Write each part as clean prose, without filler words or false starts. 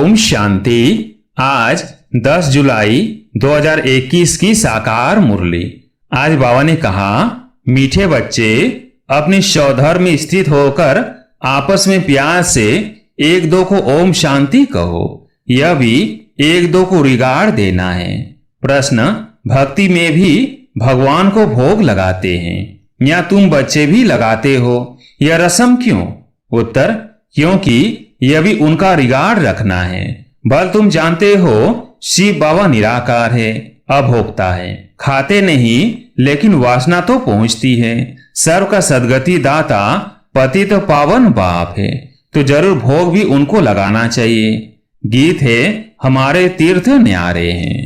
ओम शांति। आज 10 जुलाई 2021 की साकार मुरली। आज बाबा ने कहा, मीठे बच्चे अपने स्वधर्म में स्थित होकर आपस में प्यार से एक दो को ओम शांति कहो। यह भी एक दो को रिगाड़ देना है। प्रश्न, भक्ति में भी भगवान को भोग लगाते हैं या तुम बच्चे भी लगाते हो? यह रस्म क्यों? उत्तर, क्योंकि यह भी उनका रिगार्ड रखना है। बल तुम जानते हो शिव बाबा निराकार है, अभोक्ता है, खाते नहीं लेकिन वासना तो पहुंचती है। सर्व का सदगति दाता पति तो पावन बाप है, तो जरूर भोग भी उनको लगाना चाहिए। गीत है, हमारे तीर्थ न्यारे हैं।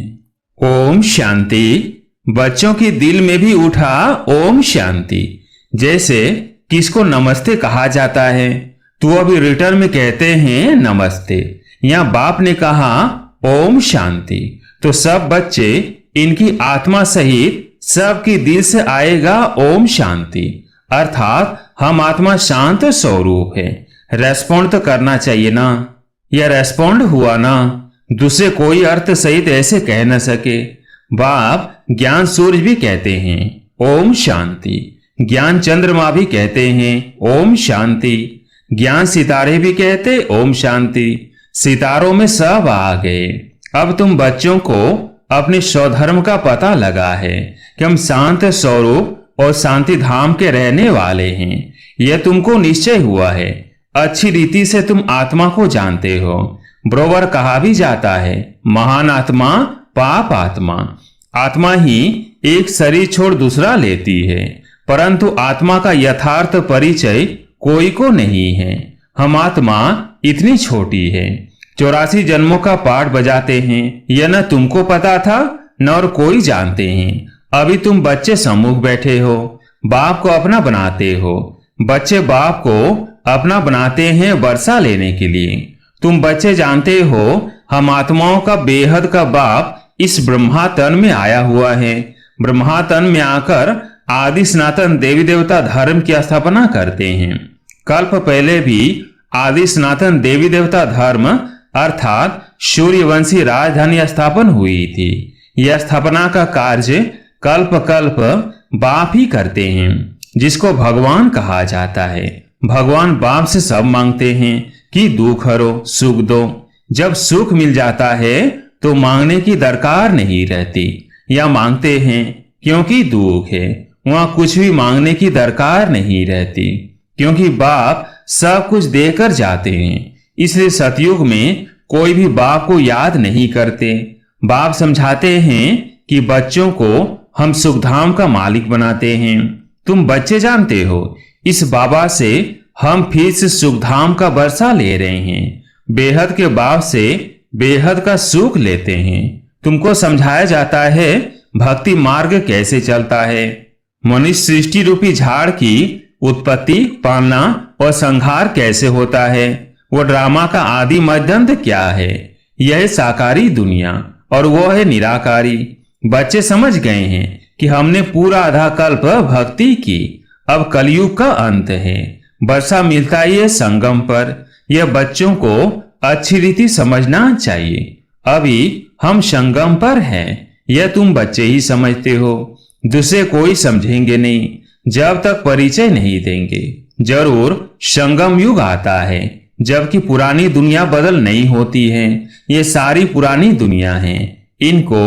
ओम शांति। बच्चों की दिल में भी उठा ओम शांति। जैसे किसको नमस्ते कहा जाता है तो अभी रिटर्न में कहते हैं नमस्ते। यहाँ बाप ने कहा ओम शांति, तो सब बच्चे इनकी आत्मा सहित सबकी दिल से आएगा ओम शांति। अर्थात हम आत्मा शांत स्वरूप है। रेस्पॉन्ड तो करना चाहिए ना। यह रेस्पॉन्ड हुआ ना, दूसरे कोई अर्थ सहित ऐसे कह न सके। बाप ज्ञान सूरज भी कहते हैं ओम शांति, ज्ञान चंद्रमा भी कहते हैं ओम शांति, ज्ञान सितारे भी कहते ओम शांति। सितारों में सब आ गए। अब तुम बच्चों को अपने स्वधर्म का पता लगा है कि हम शांत स्वरूप और शांति धाम के रहने वाले हैं। यह तुमको निश्चय हुआ है। अच्छी रीति से तुम आत्मा को जानते हो। बरोबर कहा भी जाता है, महान आत्मा पाप आत्मा। आत्मा ही एक शरीर छोड़ दूसरा लेती है, परंतु आत्मा का यथार्थ परिचय कोई को नहीं है। हम आत्मा इतनी छोटी है। 84 जन्मों का पाठ बजाते हैं। यह न तुमको पता था न और कोई जानते हैं। अभी तुम बच्चे सम्मुख बैठे हो, बाप को अपना बनाते हो। बच्चे बाप को अपना बनाते हैं वर्षा लेने के लिए। तुम बच्चे जानते हो हम आत्माओं का बेहद का बाप इस ब्रह्मा तन में आया हुआ है। ब्रह्मा तन में आकर आदि सनातन देवी देवता धर्म की स्थापना करते हैं। कल्प पहले भी आदि सनातन देवी देवता धर्म अर्थात सूर्यवंशी राजधानी स्थापन हुई थी। यह स्थापना का कार्य कल्प कल्प बाप ही करते हैं, जिसको भगवान कहा जाता है। भगवान बाप से सब मांगते हैं कि दुख हरो, सुख दो। जब सुख मिल जाता है तो मांगने की दरकार नहीं रहती। या मांगते हैं क्योंकि दुख है, वहां कुछ भी मांगने की दरकार नहीं रहती, क्योंकि बाप सब कुछ देकर जाते हैं। इसलिए सतयुग में कोई भी बाप को याद नहीं करते। बाप समझाते हैं कि बच्चों को हम सुखधाम का मालिक बनाते हैं। तुम बच्चे जानते हो इस बाबा से हम फिर से सुखधाम का वर्षा ले रहे हैं। बेहद के बाप से बेहद का सुख लेते हैं। तुमको समझाया जाता है भक्ति मार्ग कैसे चलता है। मनुष्य सृष्टि रूपी झाड़ की उत्पत्ति, पालना और संहार कैसे होता है। वो ड्रामा का आदि मध्यंत क्या है। यह साकारी दुनिया और वो है निराकारी। बच्चे समझ गए हैं कि हमने पूरा आधा कल्प भक्ति की, अब कलयुग का अंत है। वर्षा मिलता ही है संगम पर। यह बच्चों को अच्छी रीति समझना चाहिए। अभी हम संगम पर हैं, यह तुम बच्चे ही समझते हो। दूसरे कोई समझेंगे नहीं जब तक परिचय नहीं देंगे। जरूर संगम युग आता है, जबकि पुरानी दुनिया बदल नहीं होती है। ये सारी पुरानी दुनिया है। इनको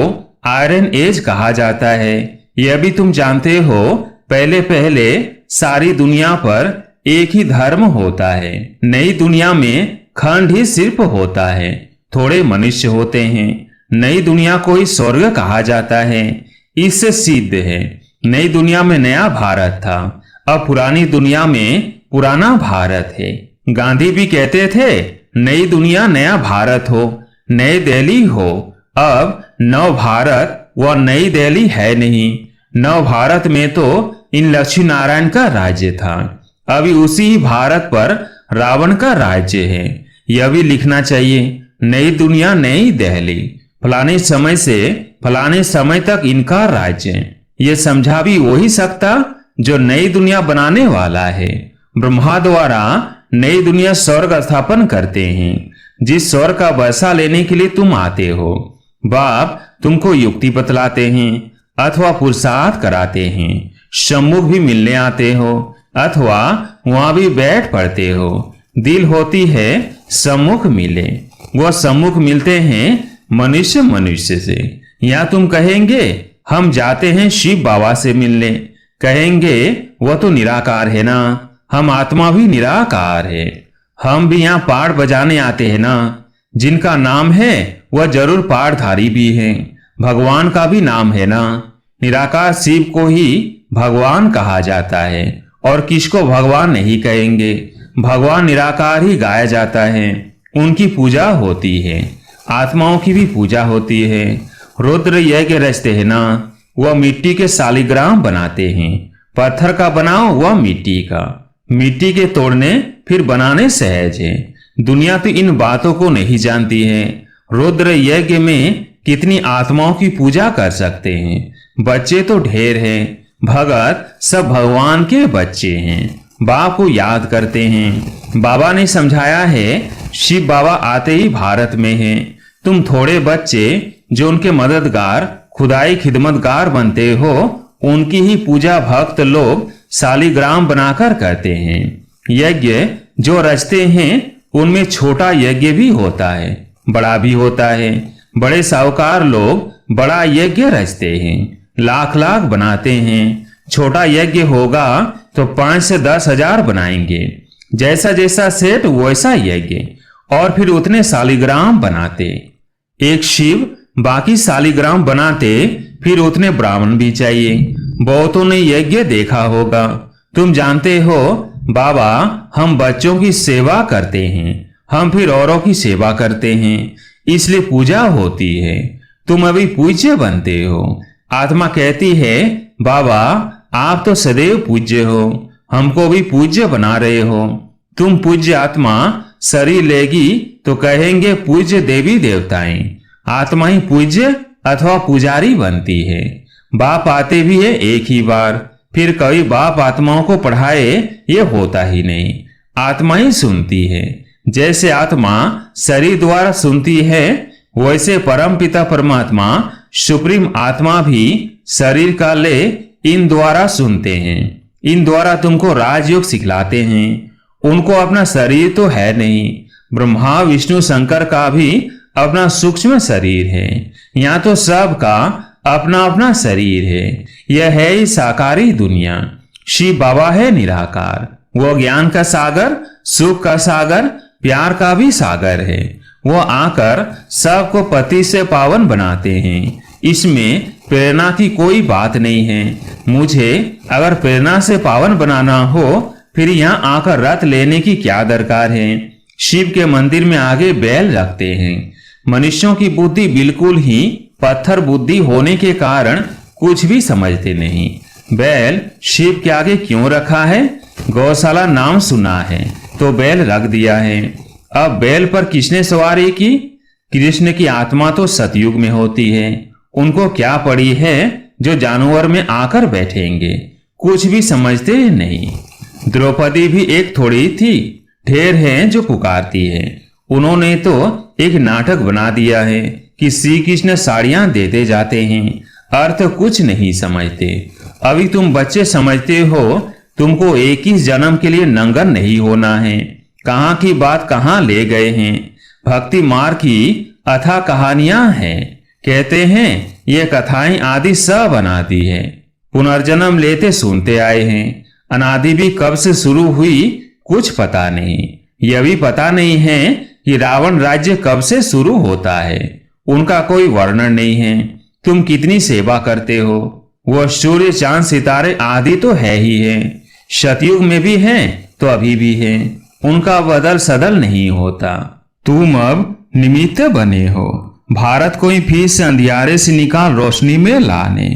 आयरन एज कहा जाता है। यह भी तुम जानते हो, पहले पहले सारी दुनिया पर एक ही धर्म होता है। नई दुनिया में खंड ही सिर्फ होता है, थोड़े मनुष्य होते हैं। नई दुनिया को ही स्वर्ग कहा जाता है। इससे सिद्ध है नई दुनिया में नया भारत था, अब पुरानी दुनिया में पुराना भारत है। गांधी भी कहते थे नई दुनिया नया भारत हो, नई दिल्ली हो। अब नव भारत व नई दिल्ली है नहीं। नव भारत में तो इन लक्ष्मी नारायण का राज्य था। अभी उसी ही भारत पर रावण का राज्य है। यह भी लिखना चाहिए, नई दुनिया नई दिल्ली, फलाने समय से फलाने समय तक इनका राज्य। ये समझा भी वही सकता जो नई दुनिया बनाने वाला है। ब्रह्मा द्वारा नई दुनिया स्वर्ग स्थापन करते हैं। जिस स्वर का बसा लेने के लिए तुम आते हो। बाप तुमको युक्ति बतलाते हैं अथवा पुरुषार्थ कराते हैं, सम्मुख भी मिलने आते हो अथवा वहां भी बैठ पड़ते हो। दिल होती है सम्मुख मिले, वह सम्मुख मिलते हैं मनुष्य मनुष्य से। या तुम कहेंगे हम जाते हैं शिव बाबा से मिलने, कहेंगे वह तो निराकार है ना, हम आत्मा भी निराकार है। हम भी यहाँ पाठ बजाने आते हैं ना, जिनका नाम है वह जरूर पाठधारी भी है, भगवान का भी नाम है ना। निराकार शिव को ही भगवान कहा जाता है और किसको भगवान नहीं कहेंगे। भगवान निराकार ही गाया जाता है, उनकी पूजा होती है, आत्माओं की भी पूजा होती है। रुद्र यज्ञ रचते हैं ना, वह मिट्टी के शालिग्राम बनाते हैं। पत्थर का बनाओ वह मिट्टी का, मिट्टी के तोड़ने फिर बनाने सहज है। दुनिया तो इन बातों को नहीं जानती है। रुद्र यज्ञ में कितनी आत्माओं की पूजा कर सकते हैं। बच्चे तो ढेर हैं, भगत सब भगवान के बच्चे हैं, बाप को याद करते हैं। बाबा ने समझाया है, शिव बाबा आते ही भारत में हैं। तुम थोड़े बच्चे जो उनके मददगार खुदाई खिदमतगार बनते हो, उनकी ही पूजा भक्त लोग शालिग्राम बनाकर करते हैं। यज्ञ जो रचते हैं उनमें छोटा यज्ञ भी होता है, बड़ा भी होता है। बड़े साहूकार लोग बड़ा यज्ञ रचते हैं, लाख लाख बनाते हैं। छोटा यज्ञ होगा तो 5 से 10 हजार बनाएंगे, जैसा जैसा सेठ वैसा यज्ञ, और फिर उतने शालिग्राम बनाते। एक शिव बाकी शालिग्राम बनाते, फिर उतने ब्राह्मण भी चाहिए। बहुतों ने यज्ञ देखा होगा। तुम जानते हो बाबा हम बच्चों की सेवा करते हैं, हम फिर औरों की सेवा करते हैं, इसलिए पूजा होती है। तुम अभी पूज्य बनते हो। आत्मा कहती है बाबा आप तो सदैव पूज्य हो, हमको भी पूज्य बना रहे हो। तुम पूज्य आत्मा शरीर लेगी तो कहेंगे पूज्य देवी देवताएं। आत्मा ही पूज्य अथवा पुजारी बनती है। बाप आते भी है एक ही बार, फिर कभी बाप आत्माओं को पढ़ाए ये होता ही नहीं। आत्मा ही सुनती है। जैसे आत्मा शरीर द्वारा सुनती है, वैसे परम पिता परमात्मा सुप्रीम आत्मा भी शरीर का ले इन द्वारा सुनते हैं। इन द्वारा तुमको राजयोग सिखलाते हैं। उनको अपना शरीर तो है नहीं। ब्रह्मा विष्णु शंकर का भी अपना सूक्ष्म शरीर है। यहाँ तो सबका अपना अपना शरीर है। यह है ही साकारी दुनिया। शिव बाबा है निराकार, वो ज्ञान का सागर, सुख का सागर, प्यार का भी सागर है। वो आकर सबको पति से पावन बनाते हैं। इसमें प्रेरणा की कोई बात नहीं है। मुझे अगर प्रेरणा से पावन बनाना हो, फिर यहाँ आकर रथ लेने की क्या दरकार है। शिव के मंदिर में आगे बैल रखते हैं। मनुष्यों की बुद्धि बिल्कुल ही पत्थर बुद्धि होने के कारण कुछ भी समझते नहीं। बैल शिव के आगे क्यों रखा है? गौशाला नाम सुना है तो बैल रख दिया है। अब बैल पर किसने सवारी की? कृष्ण की आत्मा तो सतयुग में होती है। उनको क्या पड़ी है जो जानवर में आकर बैठेंगे? कुछ भी समझते नहीं। द्रौपदी भी एक थोड़ी थी, ढेर हैं जो पुकारती है। उन्होंने तो एक नाटक बना दिया है कि श्री कृष्ण साड़ियां देते जाते हैं, अर्थ कुछ नहीं समझते। अभी तुम बच्चे समझते हो तुमको 21 जन्म के लिए नंगा नहीं होना है। कहाँ की बात कहाँ ले गए हैं। भक्ति मार्ग की अथाह कहानियां हैं। कहते हैं ये कथाएं आदि सब अनादि है, पुनर्जन्म लेते सुनते आए हैं। अनादि भी कब से शुरू हुई कुछ पता नहीं। यह भी पता नहीं है कि रावण राज्य कब से शुरू होता है, उनका कोई वर्णन नहीं है। तुम कितनी सेवा करते हो, वह सूर्य चांद सितारे आदि तो है ही है। सतयुग में भी हैं तो अभी भी हैं, उनका बदल सदल नहीं होता। तुम अब निमित्त बने हो भारत को ही फिर से अंधियारे से निकाल रोशनी में लाने।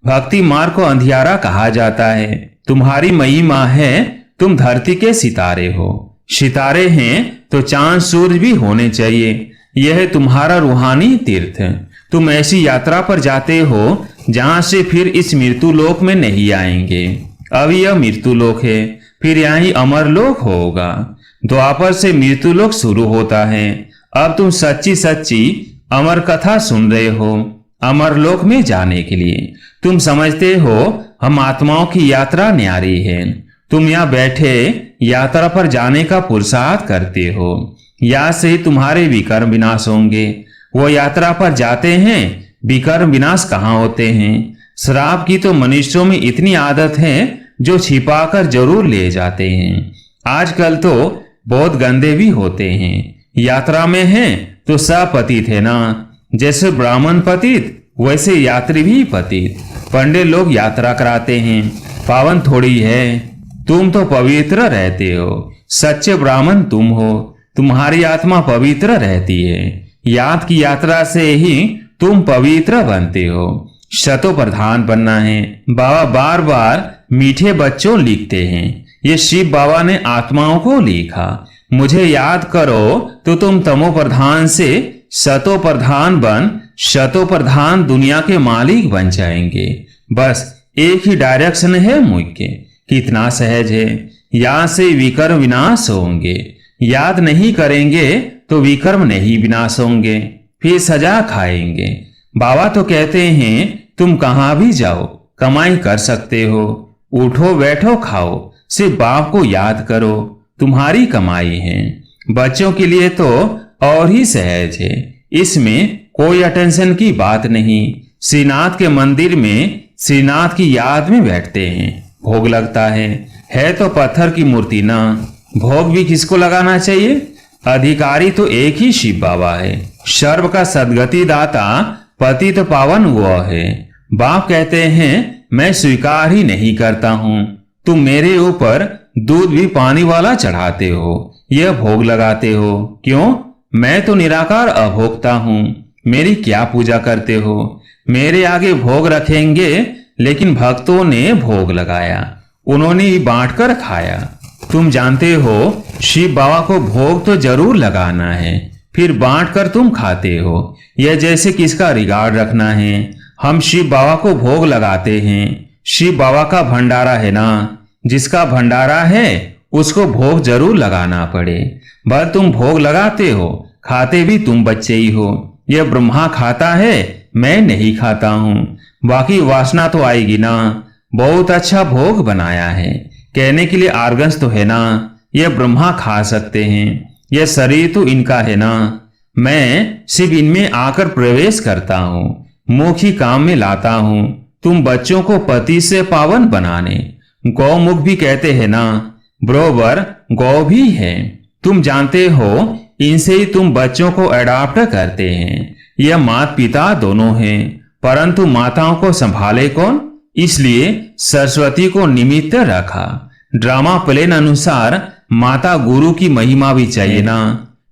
भक्ति मार्ग को अंधियारा कहा जाता है। तुम्हारी महिमा है तुम धरती के सितारे हो। सितारे हैं तो चांद सूरज भी होने चाहिए। यह है तुम्हारा रूहानी तीर्थ। तुम ऐसी यात्रा पर जाते हो जहां से फिर इस मृत्यु लोक में नहीं आएंगे। अब यह मृत्यु लोक है, फिर यहाँ ही अमर लोक होगा। द्वापर से मृत्यु लोक शुरू होता है, अब तुम सच्ची सच्ची अमर कथा सुन रहे हो अमर लोक में जाने के लिए। तुम समझते हो हम आत्माओं की यात्रा न्यारी है। तुम यहाँ बैठे यात्रा पर जाने का पुरुषार्थ करते हो। यहाँ से तुम्हारे विकर्म विनाश होंगे। वो यात्रा पर जाते हैं, विकर्म विनाश कहाँ होते हैं। शराब की तो मनुष्यों में इतनी आदत है जो छिपाकर जरूर ले जाते हैं। आजकल तो बहुत गंदे भी होते हैं। यात्रा में हैं तो सब पतित है ना। जैसे ब्राह्मण पतित वैसे यात्री भी पतित। पंडित लोग यात्रा कराते हैं, पावन थोड़ी है। तुम तो पवित्र रहते हो। सच्चे ब्राह्मण तुम हो। तुम्हारी आत्मा पवित्र रहती है। याद की यात्रा से ही तुम पवित्र बनते हो। शतो प्रधान बनना है। बाबा बार बार मीठे बच्चों लिखते हैं। ये शिव बाबा ने आत्माओं को लिखा। मुझे याद करो तो तुम तमो प्रधान से शतो प्रधान बन शतो प्रधान दुनिया के मालिक बन जाएंगे। बस एक ही डायरेक्शन है मुझके। कितना सहज है। यहाँ से विकर्म विनाश होंगे। याद नहीं करेंगे तो विकर्म नहीं विनाश होंगे, फिर सजा खाएंगे। बाबा तो कहते हैं तुम कहां भी जाओ कमाई कर सकते हो। उठो बैठो खाओ, सिर्फ बाप को याद करो, तुम्हारी कमाई है। बच्चों के लिए तो और ही सहज है। इसमें कोई अटेंशन की बात नहीं। श्रीनाथ के मंदिर में श्रीनाथ की याद में बैठते हैं, भोग लगता है तो पत्थर की मूर्ति ना। भोग भी किसको लगाना चाहिए? अधिकारी तो एक ही शिव बाबा है। सर्व का सदगति दाता पतित पावन वो है। बाप कहते हैं मैं स्वीकार ही नहीं करता हूँ। तुम मेरे ऊपर दूध भी पानी वाला चढ़ाते हो, यह भोग लगाते हो। क्यों? मैं तो निराकार अभोक्ता हूँ। मेरी क्या पूजा करते हो? मेरे आगे भोग रखेंगे, लेकिन भक्तों ने भोग लगाया, उन्होंने ही बांट कर खाया। तुम जानते हो शिव बाबा को भोग तो जरूर लगाना है, फिर बांट कर तुम खाते हो। यह जैसे किसका रिगार्ड रखना है। हम शिव बाबा को भोग लगाते हैं। शिव बाबा का भंडारा है ना। जिसका भंडारा है उसको भोग जरूर लगाना पड़े। बस तुम भोग लगाते हो, खाते भी तुम बच्चे ही हो। यह ब्रह्मा खाता है, मैं नहीं खाता हूँ। बाकी वासना तो आएगी ना। बहुत अच्छा भोग बनाया है, कहने के लिए आर्गन्स तो है ना। यह ब्रह्मा खा सकते हैं। यह शरीर तो इनका है ना। मैं सिर्फ इनमें आकर प्रवेश करता हूँ, मुख ही काम में लाता हूँ। तुम बच्चों को पति से पावन बनाने गौमुख भी कहते हैं ना, बरोबर गौ भी है। तुम जानते हो इनसे ही तुम बच्चों को अडॉप्ट करते हैं। यह माता पिता दोनों हैं, परंतु माताओं को संभाले कौन? इसलिए सरस्वती को निमित्त रखा। ड्रामा प्लेन अनुसार माता गुरु की महिमा भी चाहिए ना।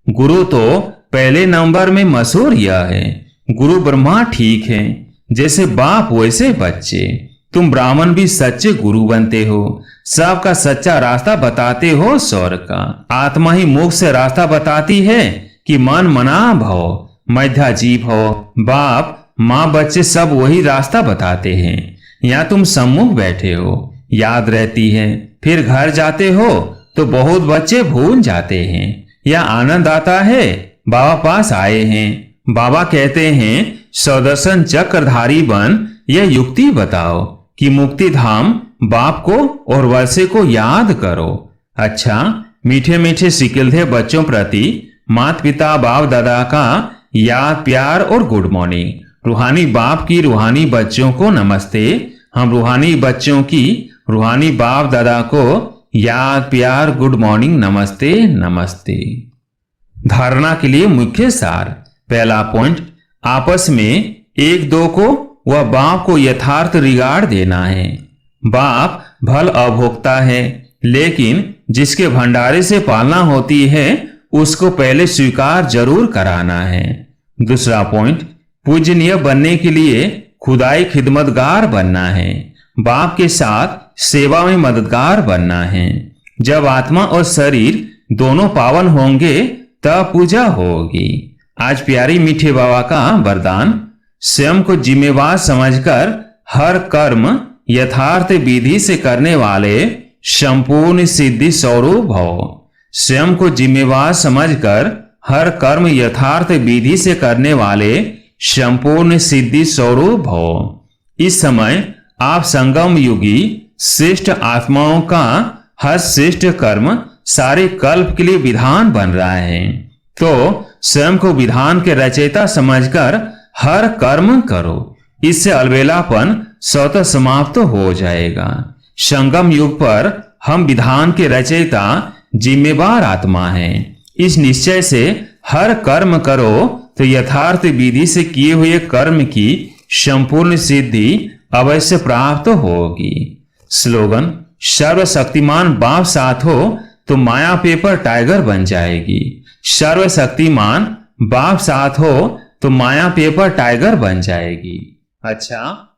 गुरु तो पहले नंबर में मशहूर यह है। गुरु ब्रह्मा ठीक है, जैसे बाप वैसे बच्चे। तुम ब्राह्मण भी सच्चे गुरु बनते हो। सबका सच्चा रास्ता बताते हो स्वर्ग का। आत्मा ही मुख से रास्ता बताती है कि मन मना भव मध्या जीव हो। बाप माँ बच्चे सब वही रास्ता बताते हैं। यहाँ तुम सम्मुख बैठे हो, याद रहती है। फिर घर जाते हो तो बहुत बच्चे भूल जाते हैं। यह आनंद आता है, बाबा पास आए हैं। बाबा कहते हैं सौदर्शन चक्रधारी बन, यह युक्ति बताओ कि मुक्ति धाम बाप को और वर्षे को याद करो। अच्छा, मीठे मीठे सिकिलधे बच्चों प्रति माता पिता बाप दादा का याद प्यार और गुड मॉर्निंग। रूहानी बाप की रूहानी बच्चों को नमस्ते। हम रूहानी बच्चों की रूहानी बाप दादा को याद प्यार गुड मॉर्निंग नमस्ते नमस्ते। धारणा के लिए मुख्य सार। पहला पॉइंट, आपस में एक दो को वह बाप को यथार्थ रिगार्ड देना है। बाप भल अभोक्ता है, लेकिन जिसके भंडारे से पालना होती है उसको पहले स्वीकार जरूर कराना है। दूसरा पॉइंट, पूजनीय बनने के लिए खुदाई खिदमतगार बनना है। बाप के साथ सेवा में मददगार बनना है। जब आत्मा और शरीर दोनों पावन होंगे तब पूजा होगी। आज प्यारी मीठे बाबा का वरदान, स्वयं को जिम्मेवार समझकर हर कर्म यथार्थ विधि से करने वाले संपूर्ण सिद्धि स्वरूप भव। स्वयं को जिम्मेवार समझकर हर कर्म यथार्थ विधि से करने वाले संपूर्ण सिद्धि स्वरूप हो। इस समय आप संगम युगी श्रेष्ठ आत्माओं का हर श्रेष्ठ कर्म सारे कल्प के लिए विधान बन रहा है। तो स्वयं को विधान के रचयिता समझकर हर कर्म करो। इससे अलबेलापन स्वतः समाप्त हो जाएगा। संगम युग पर हम विधान के रचयिता जिम्मेवार आत्मा हैं। इस निश्चय से हर कर्म करो तो यथार्थ विधि से किए हुए कर्म की संपूर्ण सिद्धि अवश्य प्राप्त होगी। स्लोगन: सर्वशक्तिमान बाप साथ हो तो माया पेपर टाइगर बन जाएगी। सर्वशक्तिमान बाप साथ हो तो माया पेपर टाइगर बन जाएगी। अच्छा,